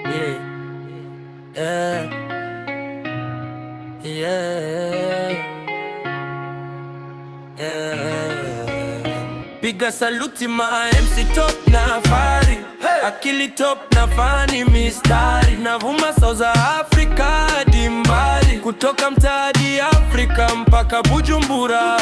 Yeah, yeah, yeah, yeah. Piga saluti ma MC top na fari, akili top na fani mistari, navuma South Africa hadi mbali, kutoka mtaani Afrika mpaka Bujumbura.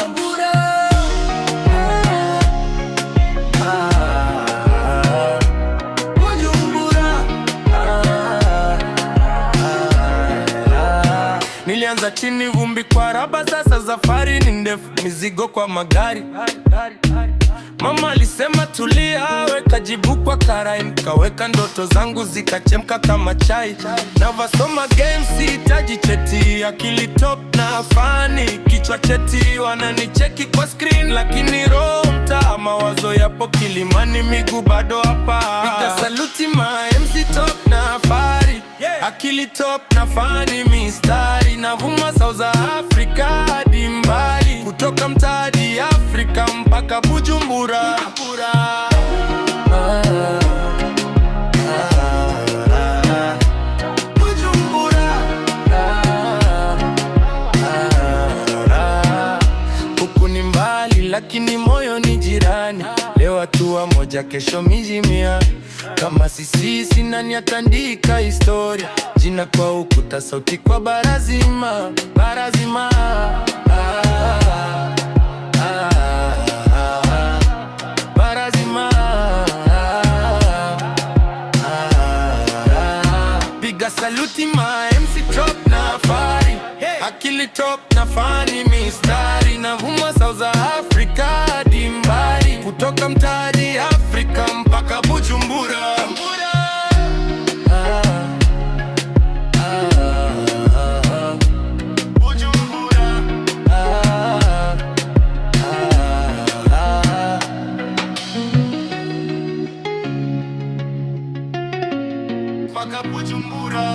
Nilianza chini vumbi kwa raba, sasa safari ni ndefu, mizigo kwa magari. Mama alisema tulia, weka jibu kwa karai, nikaweka ndoto zangu zikachemka kama chai. Navasoma game, sihitaji cheti, akili top na fani, kichwa cheti. Wananicheki kwa screen, lakini roho mtaa, mawazo yapo Kilimani, miguu bado hapa. Piga saluti ma MC top na fari, akili top na fani mistari, navuma South Africa hadi mbali, kutoka mtaani Afrika mpaka Bujumbura. Huku ni mbali lakini moyo ni jirani, leo hatua moja kesho miji mia. Kama sisi nani atandika historia, jina kwa ukuta, sauti kwa barazima, barazima. Barazima. Piga saluti ma MC top na fari, akili top na fani mistari, navuma South Africa hadi mbali, kutoka mtaani Afrika mpaka Bujumbura. Mpaka Bujumbura.